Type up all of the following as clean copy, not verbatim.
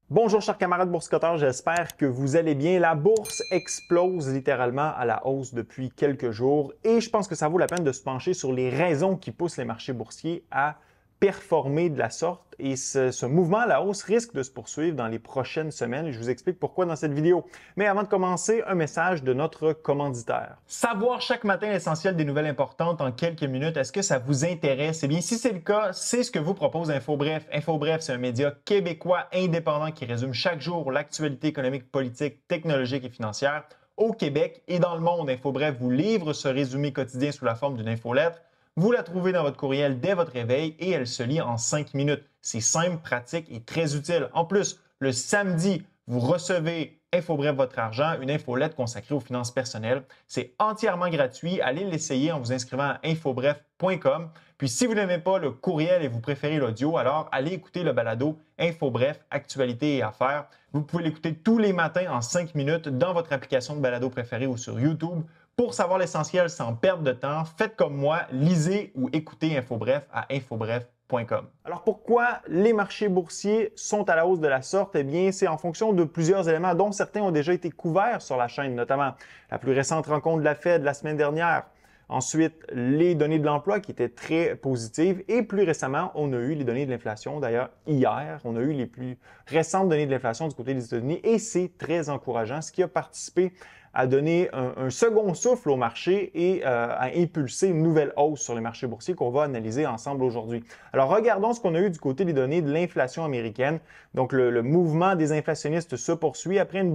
Bonjour chers camarades boursicoteurs, j'espère que vous allez bien. La bourse explose littéralement à la hausse depuis quelques jours et je pense que ça vaut la peine de se pencher sur les raisons qui poussent les marchés boursiers à performer de la sorte et ce mouvement à la hausse risque de se poursuivre dans les prochaines semaines. Je vous explique pourquoi dans cette vidéo. Mais avant de commencer, un message de notre commanditaire. Savoir chaque matin l'essentiel des nouvelles importantes en quelques minutes, est-ce que ça vous intéresse? Eh bien, si c'est le cas, c'est ce que vous propose InfoBref. InfoBref, c'est un média québécois indépendant qui résume chaque jour l'actualité économique, politique, technologique et financière au Québec et dans le monde. InfoBref vous livre ce résumé quotidien sous la forme d'une infolettre. Vous la trouvez dans votre courriel dès votre réveil et elle se lit en 5 minutes. C'est simple, pratique et très utile. En plus, le samedi, vous recevez InfoBref Votre Argent, une infolette consacrée aux finances personnelles. C'est entièrement gratuit. Allez l'essayer en vous inscrivant à infobref.com. Puis si vous n'aimez pas le courriel et vous préférez l'audio, alors allez écouter le balado InfoBref, Actualité et Affaires. Vous pouvez l'écouter tous les matins en 5 minutes dans votre application de balado préférée ou sur YouTube. Pour savoir l'essentiel sans perdre de temps, faites comme moi, lisez ou écoutez InfoBref à infobref.com. Alors pourquoi les marchés boursiers sont à la hausse de la sorte? Eh bien, c'est en fonction de plusieurs éléments dont certains ont déjà été couverts sur la chaîne, notamment la plus récente rencontre de la Fed la semaine dernière. Ensuite, les données de l'emploi qui étaient très positives et plus récemment, on a eu les données de l'inflation. D'ailleurs, hier, on a eu les plus récentes données de l'inflation du côté des États-Unis et c'est très encourageant, ce qui a participé à donner un second souffle au marché et à impulser une nouvelle hausse sur les marchés boursiers qu'on va analyser ensemble aujourd'hui. Alors, regardons ce qu'on a eu du côté des données de l'inflation américaine. Donc, le mouvement des inflationnistes se poursuit après un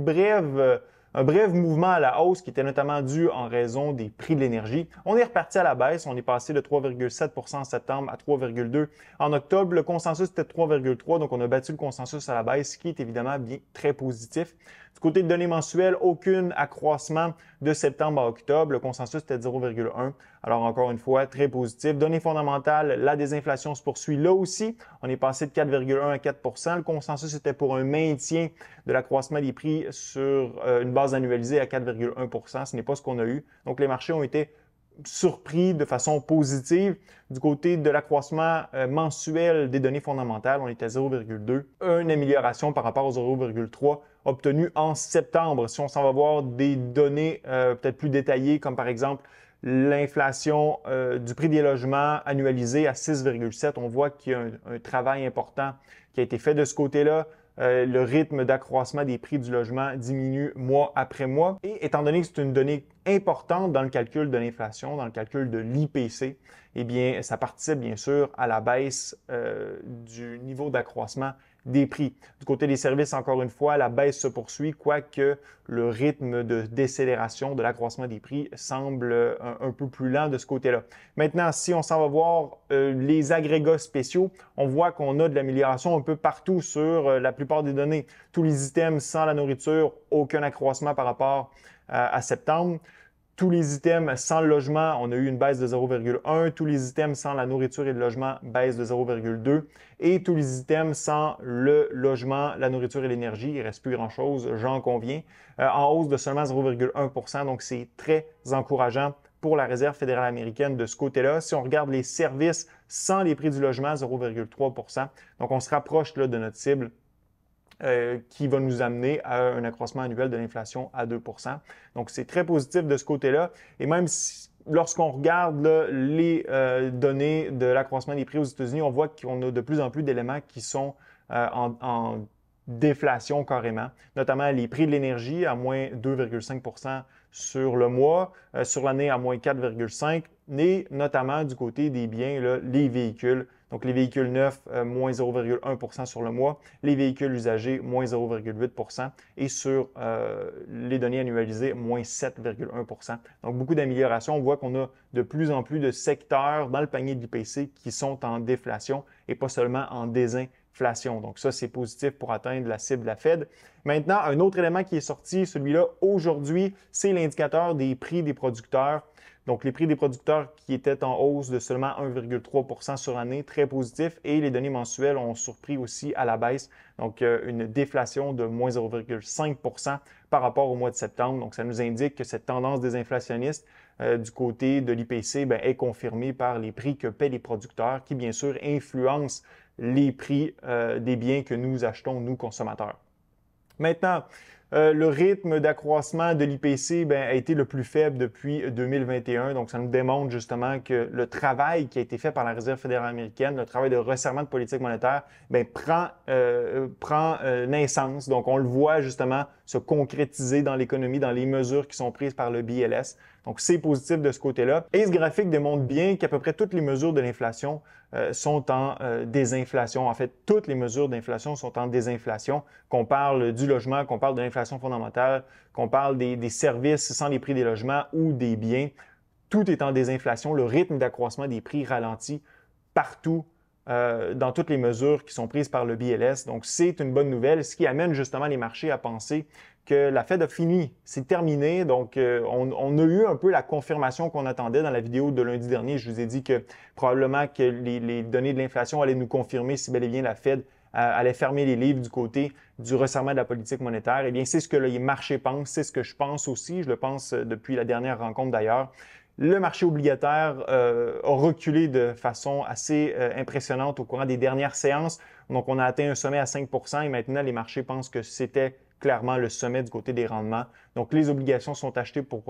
bref mouvement à la hausse qui était notamment dû en raison des prix de l'énergie. On est reparti à la baisse. On est passé de 3,7 en septembre à 3,2 en octobre. Le consensus était de 3,3, donc on a battu le consensus à la baisse, ce qui est évidemment bien très positif. Du côté de données mensuelles, aucun accroissement de septembre à octobre. Le consensus était de 0,1. Alors encore une fois, très positif. Données fondamentales, la désinflation se poursuit là aussi. On est passé de 4,1 à 4 Le consensus était pour un maintien de l'accroissement des prix sur une base annualisée à 4,1 Ce n'est pas ce qu'on a eu. Donc les marchés ont été surpris de façon positive. Du côté de l'accroissement mensuel des données fondamentales, on était à 0,2, une amélioration par rapport au 0,3 obtenu en septembre. Si on s'en va voir des données peut-être plus détaillées, comme par exemple l'inflation du prix des logements annualisé à 6,7, on voit qu'il y a un travail important qui a été fait de ce côté-là. Le rythme d'accroissement des prix du logement diminue mois après mois. Et étant donné que c'est une donnée importante dans le calcul de l'inflation, dans le calcul de l'IPC, eh bien, ça participe bien sûr à la baisse du niveau d'accroissement des prix. Du côté des services, encore une fois, la baisse se poursuit, quoique le rythme de décélération de l'accroissement des prix semble un peu plus lent de ce côté-là. Maintenant, si on s'en va voir les agrégats spéciaux, on voit qu'on a de l'amélioration un peu partout sur la plupart des données. Tous les items sans la nourriture, aucun accroissement par rapport à septembre. Tous les items sans le logement, on a eu une baisse de 0,1. Tous les items sans la nourriture et le logement, baisse de 0,2. Et tous les items sans le logement, la nourriture et l'énergie, il ne reste plus grand-chose, j'en conviens, en hausse de seulement 0,1 Donc, c'est très encourageant pour la Réserve fédérale américaine de ce côté-là. Si on regarde les services sans les prix du logement, 0,3 Donc, on se rapproche là, de notre cible qui va nous amener à un accroissement annuel de l'inflation à 2 Donc, c'est très positif de ce côté-là. Et même si, lorsqu'on regarde là, les données de l'accroissement des prix aux États-Unis, on voit qu'on a de plus en plus d'éléments qui sont en déflation carrément, notamment les prix de l'énergie à moins 2,5 sur le mois, sur l'année à moins 4,5 et notamment du côté des biens, là, les véhicules. Donc, les véhicules neufs, moins 0,1 sur le mois. Les véhicules usagés, moins 0,8 et sur les données annualisées, moins 7,1 Donc, beaucoup d'améliorations. On voit qu'on a de plus en plus de secteurs dans le panier de l'IPC qui sont en déflation et pas seulement en désinflation. Donc, ça, c'est positif pour atteindre la cible de la Fed. Maintenant, un autre élément qui est sorti, celui-là, aujourd'hui, c'est l'indicateur des prix des producteurs. Donc, les prix des producteurs qui étaient en hausse de seulement 1,3 sur l'année, très positif. Et les données mensuelles ont surpris aussi à la baisse. Donc, une déflation de moins 0,5 par rapport au mois de septembre. Donc, ça nous indique que cette tendance désinflationniste du côté de l'IPC est confirmée par les prix que paient les producteurs, qui bien sûr influencent les prix des biens que nous achetons, nous consommateurs. Maintenant, le rythme d'accroissement de l'IPC a été le plus faible depuis 2021. Donc, ça nous démontre justement que le travail qui a été fait par la Réserve fédérale américaine, le travail de resserrement de politique monétaire, prend naissance. Donc, on le voit justement se concrétiser dans l'économie, dans les mesures qui sont prises par le BLS. Donc, c'est positif de ce côté-là. Et ce graphique démontre bien qu'à peu près toutes les mesures de l'inflation sont en désinflation. En fait, toutes les mesures d'inflation sont en désinflation. Qu'on parle du logement, qu'on parle de l'inflation fondamentale, qu'on parle des services sans les prix des logements ou des biens, tout est en désinflation. Le rythme d'accroissement des prix ralentit partout dans toutes les mesures qui sont prises par le BLS. Donc, c'est une bonne nouvelle, ce qui amène justement les marchés à penser que la Fed a fini, c'est terminé. Donc, on a eu un peu la confirmation qu'on attendait dans la vidéo de lundi dernier. Je vous ai dit que probablement que les données de l'inflation allaient nous confirmer si bel et bien la Fed allait fermer les livres du côté du resserrement de la politique monétaire. Eh bien, c'est ce que les marchés pensent, c'est ce que je pense aussi. Je le pense depuis la dernière rencontre d'ailleurs. Le marché obligataire a reculé de façon assez impressionnante au courant des dernières séances. Donc, on a atteint un sommet à 5 % et maintenant, les marchés pensent que c'était clairement le sommet du côté des rendements. Donc, les obligations sont achetées pour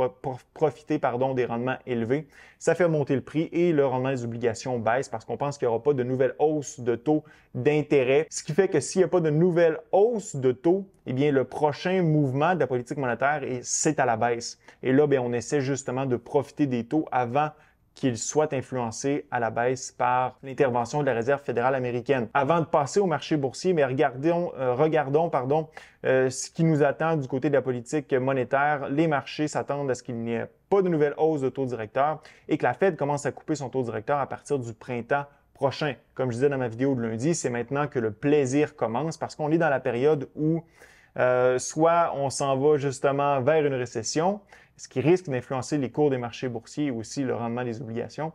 profiter des rendements élevés. Ça fait monter le prix et le rendement des obligations baisse parce qu'on pense qu'il n'y aura pas de nouvelle hausse de taux d'intérêt. Ce qui fait que s'il n'y a pas de nouvelle hausse de taux, eh bien, le prochain mouvement de la politique monétaire, c'est à la baisse. Et là, on essaie justement de profiter des taux avant qu'ils soient influencés à la baisse par l'intervention de la Réserve fédérale américaine. Avant de passer au marché boursier, mais regardons ce qui nous attend du côté de la politique monétaire. Les marchés s'attendent à ce qu'il n'y ait pas de nouvelle hausse de taux directeur et que la Fed commence à couper son taux directeur à partir du printemps prochain. Comme je disais dans ma vidéo de lundi, c'est maintenant que le plaisir commence parce qu'on est dans la période où soit on s'en va justement vers une récession, ce qui risque d'influencer les cours des marchés boursiers et aussi le rendement des obligations,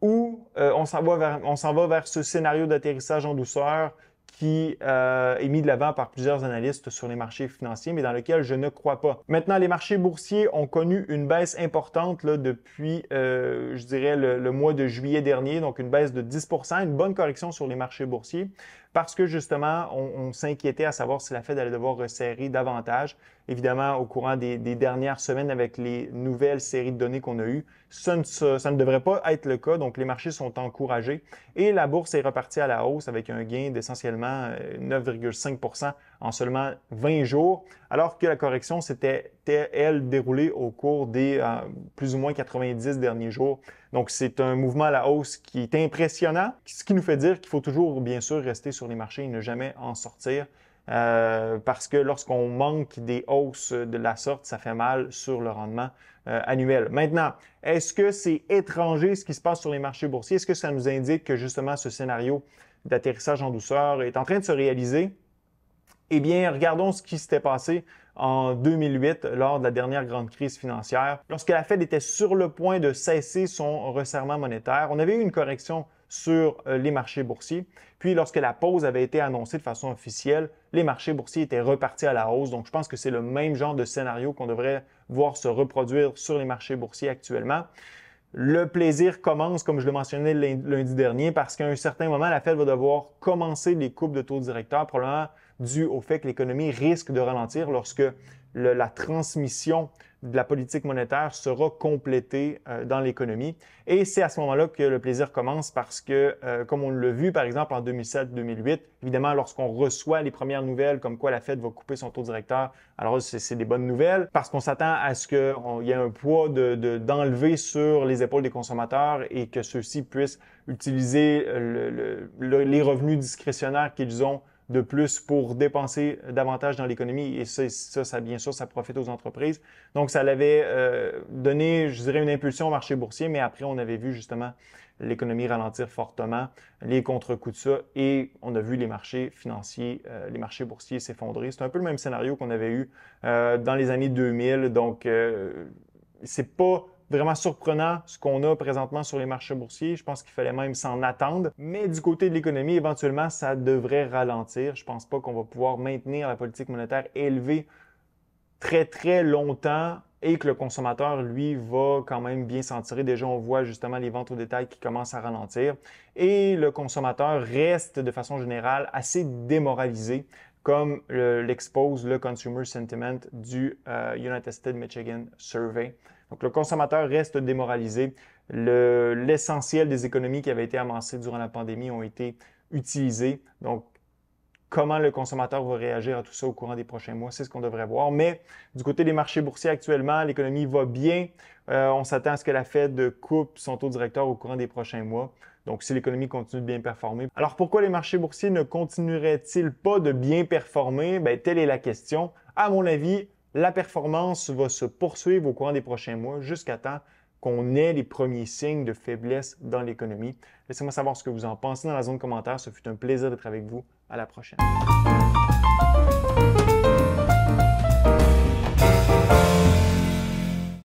ou on s'en va vers ce scénario d'atterrissage en douceur qui est mis de l'avant par plusieurs analystes sur les marchés financiers, mais dans lequel je ne crois pas. Maintenant, les marchés boursiers ont connu une baisse importante là, depuis, je dirais, le mois de juillet dernier, donc une baisse de 10 %, une bonne correction sur les marchés boursiers, parce que justement, on s'inquiétait à savoir si la Fed allait devoir resserrer davantage. Évidemment, au courant des dernières semaines, avec les nouvelles séries de données qu'on a eues, ça ne devrait pas être le cas, donc les marchés sont encouragés. Et la bourse est repartie à la hausse avec un gain d'essentiellement 9,5 % en seulement 20 jours, alors que la correction s'était, elle, déroulée au cours des plus ou moins 90 derniers jours. Donc, c'est un mouvement à la hausse qui est impressionnant, ce qui nous fait dire qu'il faut toujours, bien sûr, rester sur les marchés et ne jamais en sortir. Parce que lorsqu'on manque des hausses de la sorte, ça fait mal sur le rendement annuel. Maintenant, est-ce que c'est étranger ce qui se passe sur les marchés boursiers? Est-ce que ça nous indique que justement ce scénario d'atterrissage en douceur est en train de se réaliser? Eh bien, regardons ce qui s'était passé en 2008 lors de la dernière grande crise financière. Lorsque la Fed était sur le point de cesser son resserrement monétaire, on avait eu une correction sur les marchés boursiers. Puis, lorsque la pause avait été annoncée de façon officielle, les marchés boursiers étaient repartis à la hausse. Donc, je pense que c'est le même genre de scénario qu'on devrait voir se reproduire sur les marchés boursiers actuellement. Le plaisir commence, comme je le mentionnais lundi dernier, parce qu'à un certain moment, la Fed va devoir commencer les coupes de taux directeurs, probablement dû au fait que l'économie risque de ralentir lorsque la transmission de la politique monétaire sera complétée dans l'économie. Et c'est à ce moment-là que le plaisir commence parce que, comme on l'a vu par exemple en 2007-2008, évidemment, lorsqu'on reçoit les premières nouvelles comme quoi la Fed va couper son taux directeur, alors c'est des bonnes nouvelles parce qu'on s'attend à ce qu'il y ait un poids d'enlever sur les épaules des consommateurs et que ceux-ci puissent utiliser les revenus discrétionnaires qu'ils ont de plus pour dépenser davantage dans l'économie et ça, bien sûr, ça profite aux entreprises. Donc, ça l'avait donné, je dirais, une impulsion au marché boursier, mais après, on avait vu justement l'économie ralentir fortement, les contre-coups de ça et on a vu les marchés financiers, les marchés boursiers s'effondrer. C'est un peu le même scénario qu'on avait eu dans les années 2000. Donc, c'est pas vraiment surprenant ce qu'on a présentement sur les marchés boursiers. Je pense qu'il fallait même s'en attendre. Mais du côté de l'économie, éventuellement, ça devrait ralentir. Je pense pas qu'on va pouvoir maintenir la politique monétaire élevée très, très longtemps et que le consommateur, lui, va quand même bien s'en tirer. Déjà, on voit justement les ventes au détail qui commencent à ralentir et le consommateur reste de façon générale assez démoralisé, comme l'expose le Consumer Sentiment du United States Michigan Survey. Donc, le consommateur reste démoralisé. L'essentiel des économies qui avaient été amassées durant la pandémie ont été utilisées. Donc, comment le consommateur va réagir à tout ça au courant des prochains mois, c'est ce qu'on devrait voir. Mais du côté des marchés boursiers actuellement, l'économie va bien. On s'attend à ce que la Fed coupe son taux directeur au courant des prochains mois. Donc, si l'économie continue de bien performer. Alors, pourquoi les marchés boursiers ne continueraient-ils pas de bien performer? Bien, telle est la question. À mon avis, la performance va se poursuivre au courant des prochains mois jusqu'à temps qu'on ait les premiers signes de faiblesse dans l'économie. Laissez-moi savoir ce que vous en pensez dans la zone commentaire. Ce fut un plaisir d'être avec vous. À la prochaine.